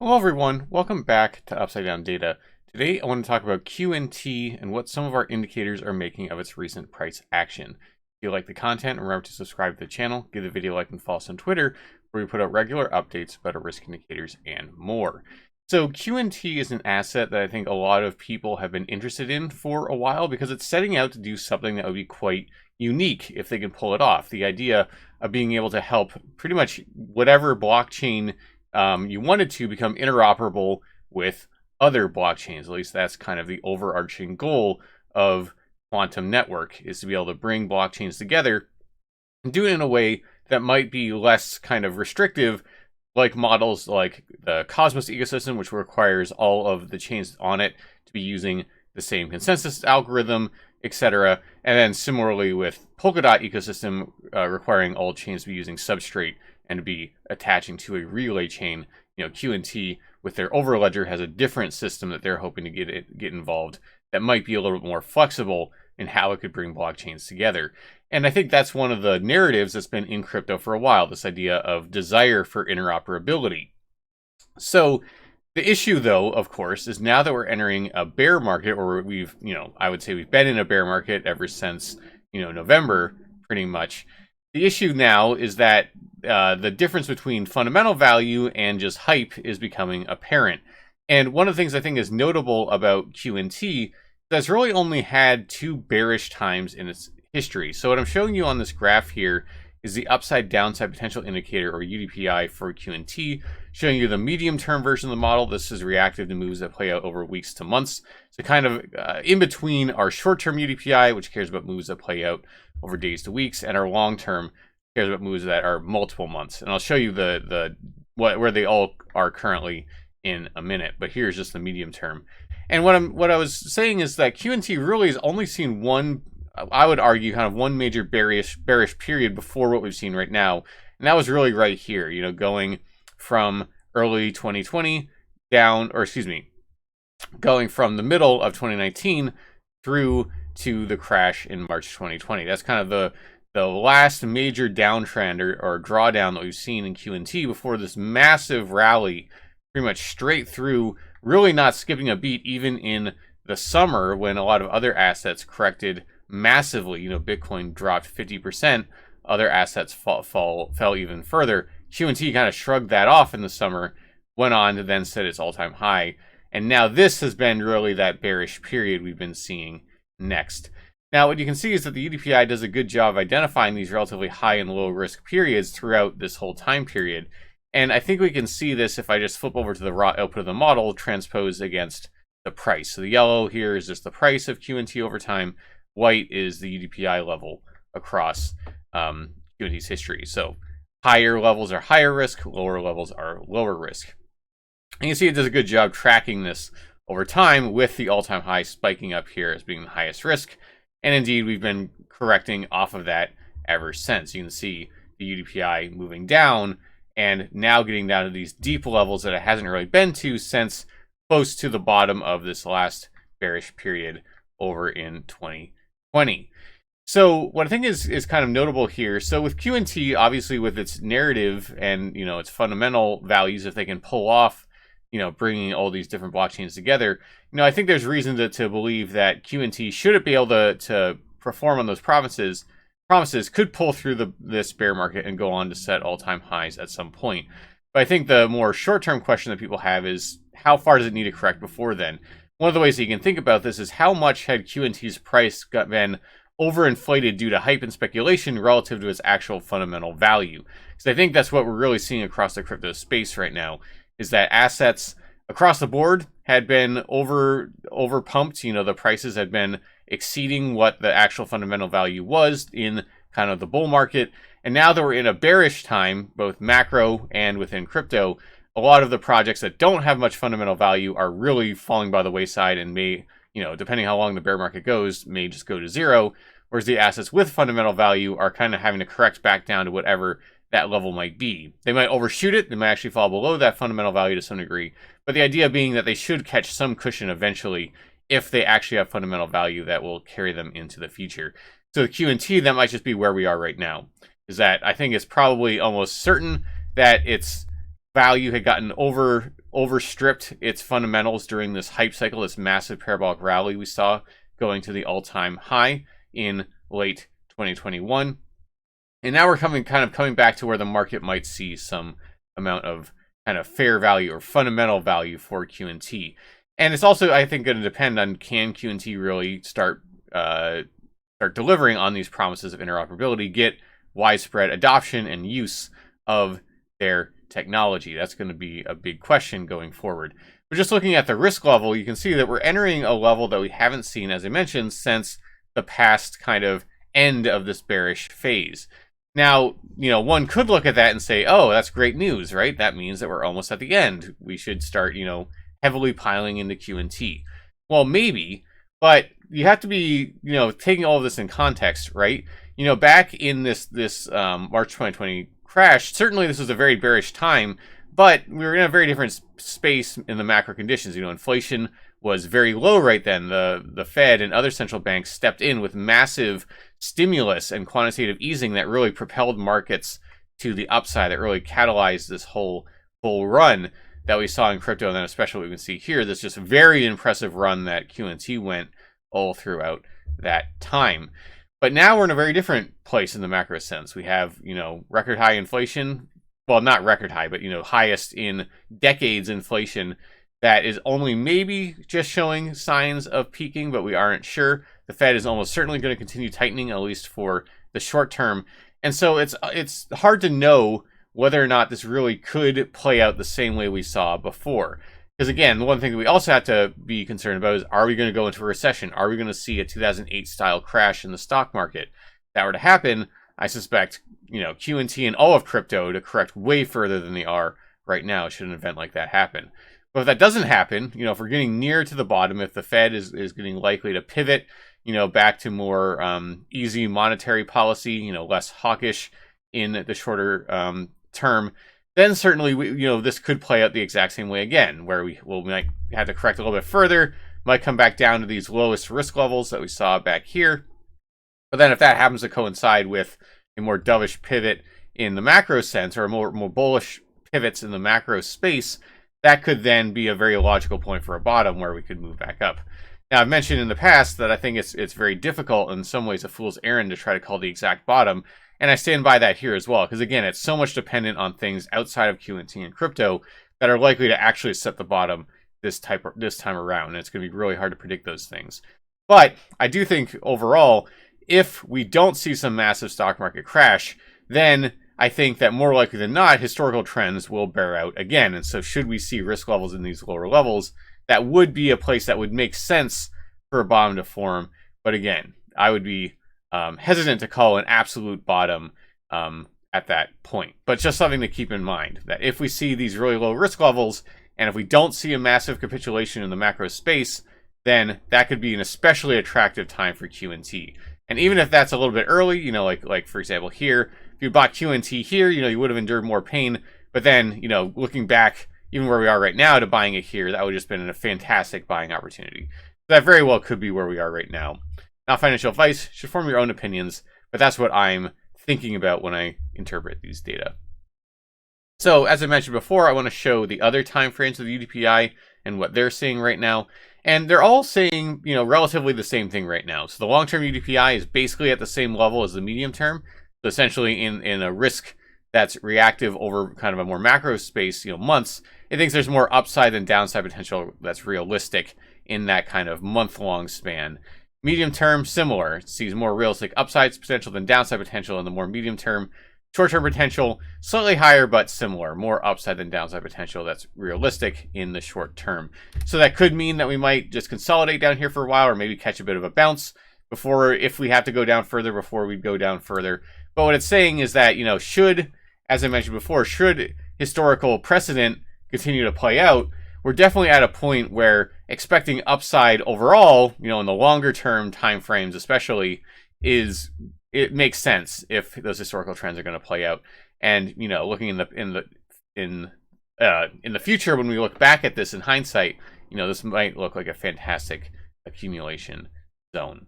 Hello everyone, welcome back to Upside Down Data. Today I want to talk about QNT and what some of our indicators are making of its recent price action. If you like the content, remember to subscribe to the channel, give the video a like, and follow us on Twitter, where we put out regular updates about our risk indicators and more. So QNT is an asset that I think a lot of people have been interested in for a while because it's setting out to do something that would be quite unique if they can pull it off. The idea of being able to help pretty much whatever blockchain you wanted to become interoperable with other blockchains. At least that's kind of the overarching goal of Quantum Network, is to be able to bring blockchains together and do it in a way that might be less kind of restrictive, like models like the Cosmos ecosystem, which requires all of the chains on it to be using the same consensus algorithm, etc. And then similarly with Polkadot ecosystem, requiring all chains to be using Substrate and to be attaching to a relay chain. QNT with their overledger has a different system that they're hoping to get involved that might be a little bit more flexible in how it could bring blockchains together. And I think that's one of the narratives that's been in crypto for a while, this idea of desire for interoperability. So the issue, though, of course, is now that we're entering a bear market, or I would say we've been in a bear market ever since, November, pretty much. The issue now is that the difference between fundamental value and just hype is becoming apparent. And one of the things I think is notable about QNT is that it's really only had two bearish times in its history. So what I'm showing you on this graph here is the upside downside potential indicator, or UDPI, for QNT, showing you the medium-term version of the model. This is reactive to moves that play out over weeks to months. So kind of in between our short-term UDPI, which cares about moves that play out over days to weeks, and our long-term cares about moves that are multiple months. And I'll show you where they all are currently in a minute. But here's just the medium term. And what I was saying is that QNT really has only seen one, I would argue, kind of one major bearish period before what we've seen right now. And that was really right here, going from early 2020 going from the middle of 2019 through to the crash in March 2020. That's kind of the last major downtrend or drawdown that we've seen in QNT before this massive rally, pretty much straight through, really not skipping a beat even in the summer when a lot of other assets corrected massively. Bitcoin dropped 50%, other assets fell even further. QNT kind of shrugged that off in the summer, went on to then set its all-time high, and now this has been really that bearish period we've been seeing next. Now, what you can see is that the UDPI does a good job of identifying these relatively high and low risk periods throughout this whole time period. And I think we can see this if I just flip over to the raw output of the model transposed against the price. So the yellow here is just the price of QNT over time. White is the UDPI level across QNT's history. So higher levels are higher risk, lower levels are lower risk. And you can see it does a good job tracking this over time, with the all-time high spiking up here as being the highest risk. And indeed, we've been correcting off of that ever since. You can see the UDPI moving down and now getting down to these deep levels that it hasn't really been to since close to the bottom of this last bearish period over in 2020. So what I think is kind of notable here, so with QNT, obviously with its narrative and its fundamental values, if they can pull off bringing all these different blockchains together, I think there's reason to believe that QNT, should it be able to perform on those promises, could pull through this bear market and go on to set all-time highs at some point. But I think the more short-term question that people have is, how far does it need to correct before then? One of the ways that you can think about this is how much had QNT's price been overinflated due to hype and speculation relative to its actual fundamental value. Because I think that's what we're really seeing across the crypto space right now, is that assets across the board had been over pumped. The prices had been exceeding what the actual fundamental value was in kind of the bull market. And now that we're in a bearish time, both macro and within crypto, a lot of the projects that don't have much fundamental value are really falling by the wayside and may, depending how long the bear market goes, may just go to zero. Whereas the assets with fundamental value are kind of having to correct back down to whatever that level might be. They might overshoot it. They might actually fall below that fundamental value to some degree. But the idea being that they should catch some cushion eventually if they actually have fundamental value that will carry them into the future. So the QNT, that might just be where we are right now. Is that I think it's probably almost certain that its value had gotten overstripped its fundamentals during this hype cycle, this massive parabolic rally we saw going to the all-time high in late 2021. And now we're coming back to where the market might see some amount of kind of fair value or fundamental value for QNT. And it's also, I think, going to depend on, can QNT really start delivering on these promises of interoperability, get widespread adoption and use of their technology. That's going to be a big question going forward. But just looking at the risk level, you can see that we're entering a level that we haven't seen, as I mentioned, since the past kind of end of this bearish phase. Now, one could look at that and say, oh, that's great news, right? That means that we're almost at the end. We should start, heavily piling into QNT. Well, maybe, but you have to be, taking all of this in context, right? Back in this March 2020 crash, certainly this was a very bearish time, but we were in a very different space in the macro conditions. Inflation was very low right then. The Fed and other central banks stepped in with massive stimulus and quantitative easing that really propelled markets to the upside, that really catalyzed this whole bull run that we saw in crypto, and then especially what we can see here, this just very impressive run that QNT went all throughout that time. But now we're in a very different place in the macro sense. We have, record high inflation. Well, not record high, but, highest in decades inflation that is only maybe just showing signs of peaking, but we aren't sure. The Fed is almost certainly going to continue tightening, at least for the short term. And so it's hard to know whether or not this really could play out the same way we saw before. Because again, the one thing that we also have to be concerned about is, are we going to go into a recession? Are we going to see a 2008 style crash in the stock market? If that were to happen, I suspect, QNT and all of crypto to correct way further than they are right now should an event like that happen. But if that doesn't happen, if we're getting near to the bottom, if the Fed is getting likely to pivot, back to more easy monetary policy, less hawkish in the shorter term, then certainly this could play out the exact same way again, where we might have to correct a little bit further, might come back down to these lowest risk levels that we saw back here. But then if that happens to coincide with a more dovish pivot in the macro sense, or more bullish pivots in the macro space, that could then be a very logical point for a bottom where we could move back up. Now, I've mentioned in the past that I think it's very difficult, in some ways a fool's errand, to try to call the exact bottom. And I stand by that here as well, because again, it's so much dependent on things outside of QNT and crypto that are likely to actually set the bottom this time around. And it's going to be really hard to predict those things. But I do think overall, if we don't see some massive stock market crash, then I think that more likely than not, historical trends will bear out again. And so should we see risk levels in these lower levels, that would be a place that would make sense for a bottom to form. But again, I would be hesitant to call an absolute bottom at that point. But just something to keep in mind, that if we see these really low risk levels, and if we don't see a massive capitulation in the macro space, then that could be an especially attractive time for QNT. And even if that's a little bit early, like for example here, if you bought QNT here, you would have endured more pain. But then, looking back, even where we are right now, to buying it here, that would have just been a fantastic buying opportunity. So that very well could be where we are right now. Not financial advice, should form your own opinions, but that's what I'm thinking about when I interpret these data. So as I mentioned before, I want to show the other time frames of the UDPI and what they're seeing right now. And they're all saying, relatively the same thing right now. So the long-term UDPI is basically at the same level as the medium term. So essentially in a risk that's reactive over kind of a more macro space, months, it thinks there's more upside than downside potential that's realistic in that kind of month-long span. Medium term, similar. It sees more realistic upside potential than downside potential in the more medium term. Short-term potential, slightly higher, but similar. More upside than downside potential that's realistic in the short term. So that could mean that we might just consolidate down here for a while, or maybe catch a bit of a bounce before, if we have to go down further, before we go down further. But what it's saying is that, should, as I mentioned before, should historical precedent continue to play out, we're definitely at a point where expecting upside overall, in the longer term time frames especially, it makes sense if those historical trends are going to play out. And looking in the future, when we look back at this in hindsight, this might look like a fantastic accumulation zone.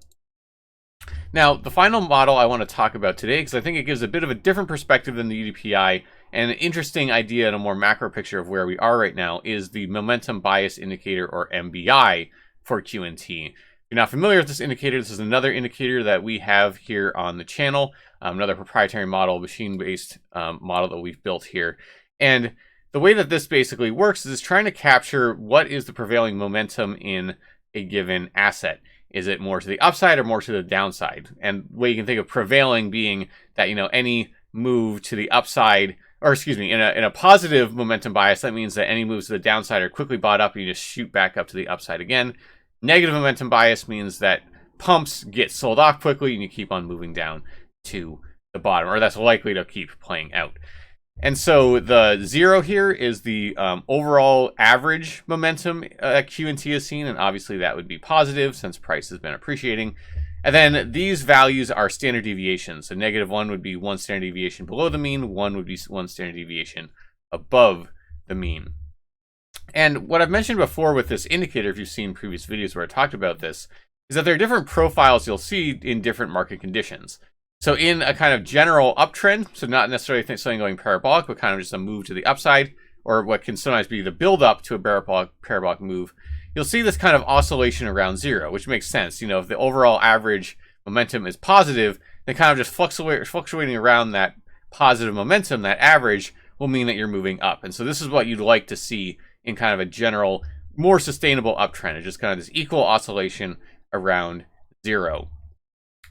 Now, the final model I want to talk about today, because I think it gives a bit of a different perspective than the UDPI, And an interesting idea and a more macro picture of where we are right now is the momentum bias indicator, or MBI, for QNT. If you're not familiar with this indicator, this is another indicator that we have here on the channel, another proprietary model, machine-based model that we've built here. And the way that this basically works is it's trying to capture what is the prevailing momentum in a given asset. Is it more to the upside or more to the downside? And the way you can think of prevailing being that, any move to the upside, or excuse me, in a positive momentum bias, that means that any moves to the downside are quickly bought up and you just shoot back up to the upside again. Negative momentum bias means that pumps get sold off quickly and you keep on moving down to the bottom, or that's likely to keep playing out. And so the 0 here is the overall average momentum that QNT has seen, and obviously that would be positive since price has been appreciating. And then these values are standard deviations. So -1 would be 1 standard deviation below the mean, 1 would be 1 standard deviation above the mean. And what I've mentioned before with this indicator, if you've seen previous videos where I talked about this, is that there are different profiles you'll see in different market conditions. So in a kind of general uptrend, so not necessarily something going parabolic, but kind of just a move to the upside, or what can sometimes be the build up to a parabolic move, you'll see this kind of oscillation around 0, which makes sense. If the overall average momentum is positive, then kind of just fluctuating around that positive momentum, that average, will mean that you're moving up. And so this is what you'd like to see in kind of a general, more sustainable uptrend. It's just kind of this equal oscillation around 0.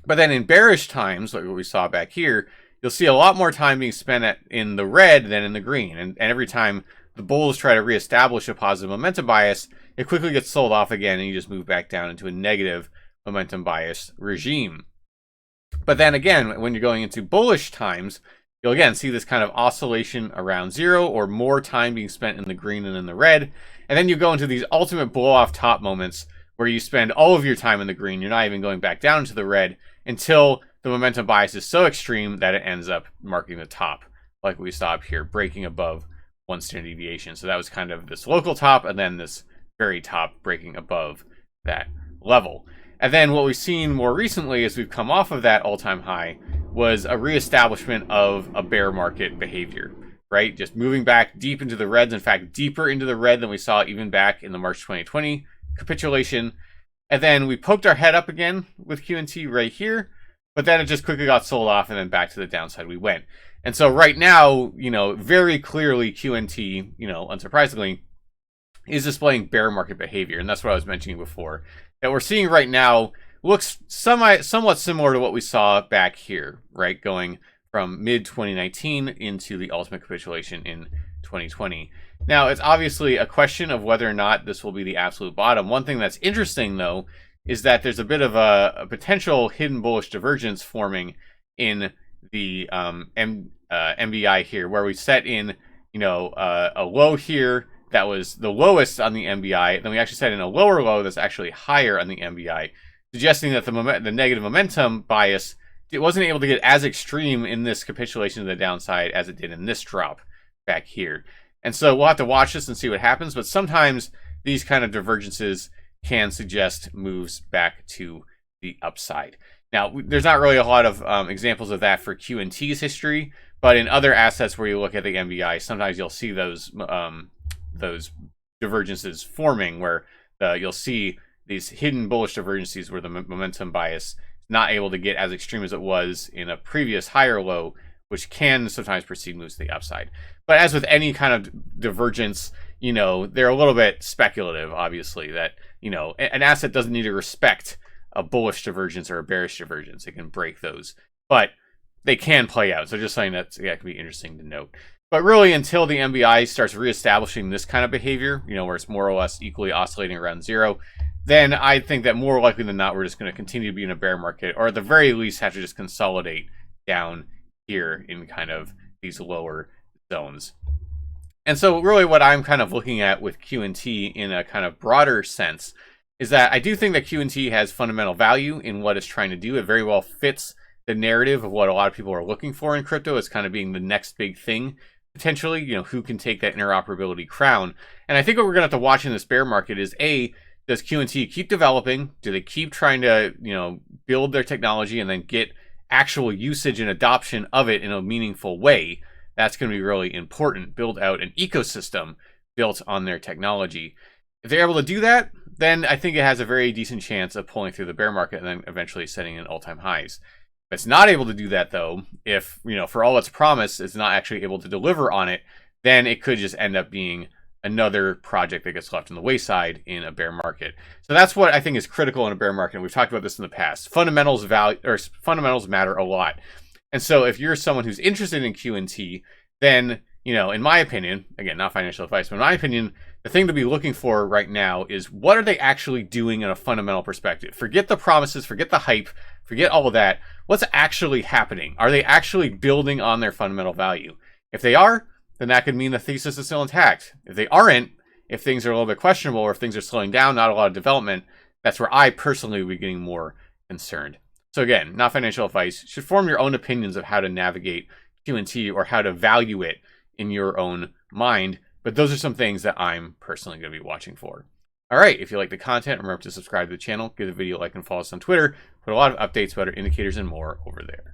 But then in bearish times, like what we saw back here, you'll see a lot more time being spent in the red than in the green. And every time the bulls try to reestablish a positive momentum bias, it quickly gets sold off again, and you just move back down into a negative momentum bias regime. But then again, when you're going into bullish times, you'll again see this kind of oscillation around 0, or more time being spent in the green than in the red. And then you go into these ultimate blow-off top moments where you spend all of your time in the green. You're not even going back down into the red until the momentum bias is so extreme that it ends up marking the top, like we saw up here, breaking above 1 standard deviation. So that was kind of this local top, and then this very top breaking above that level. And then what we've seen more recently as we've come off of that all-time high was a reestablishment of a bear market behavior, right? Just moving back deep into the reds, in fact, deeper into the red than we saw even back in the March 2020 capitulation. And then we poked our head up again with QNT right here, but then it just quickly got sold off, and then back to the downside we went. And so right now, very clearly QNT, unsurprisingly, is displaying bear market behavior. And that's what I was mentioning before. That we're seeing right now looks somewhat similar to what we saw back here, right? Going from mid-2019 into the ultimate capitulation in 2020. Now, it's obviously a question of whether or not this will be the absolute bottom. One thing that's interesting, though, is that there's a bit of a potential hidden bullish divergence forming in the MBI here, where we set in, a low here that was the lowest on the MBI. Then we actually set in a lower low that's actually higher on the MBI, suggesting that the negative momentum bias, it wasn't able to get as extreme in this capitulation to the downside as it did in this drop back here. And so we'll have to watch this and see what happens. But sometimes these kind of divergences can suggest moves back to the upside. Now, there's not really a lot of examples of that for QNT's history, but in other assets where you look at the MBI, sometimes you'll see those divergences forming, where you'll see these hidden bullish divergences where the momentum bias is not able to get as extreme as it was in a previous higher low, which can sometimes precede moves to the upside. But as with any kind of divergence, they're a little bit speculative, obviously, that, an asset doesn't need to respect a bullish divergence or a bearish divergence. It can break those, but they can play out. So just something that can be interesting to note. But really, until the MBI starts reestablishing this kind of behavior, where it's more or less equally oscillating around 0, then I think that more likely than not, we're just going to continue to be in a bear market, or at the very least have to just consolidate down here in kind of these lower zones. And so really what I'm kind of looking at with QNT in a kind of broader sense is that I do think that QNT has fundamental value in what it's trying to do. It very well fits the narrative of what a lot of people are looking for in crypto as kind of being the next big thing, potentially, who can take that interoperability crown. And I think what we're going to have to watch in this bear market is, A, does QNT keep developing? Do they keep trying to, build their technology and then get actual usage and adoption of it in a meaningful way that's going to be really important. Build out an ecosystem built on their technology. If they're able to do that, then I think it has a very decent chance of pulling through the bear market and then eventually setting in all-time highs. If it's not able to do that, though, if, for all its promise, it's not actually able to deliver on it, then it could just end up being another project that gets left on the wayside in a bear market. So that's what I think is critical in a bear market. We've talked about this in the past. Fundamentals matter a lot. And so if you're someone who's interested in QNT, then, in my opinion, again, not financial advice, but in my opinion, the thing to be looking for right now is what are they actually doing in a fundamental perspective? Forget the promises, forget the hype, forget all of that. What's actually happening? Are they actually building on their fundamental value? If they are, then that could mean the thesis is still intact. If they aren't, if things are a little bit questionable, or if things are slowing down, not a lot of development, that's where I personally would be getting more concerned. So again, not financial advice. You should form your own opinions of how to navigate QNT or how to value it in your own mind. But those are some things that I'm personally going to be watching for. All right, if you like the content, remember to subscribe to the channel, give the video a like, and follow us on Twitter. Put a lot of updates about our indicators and more over there.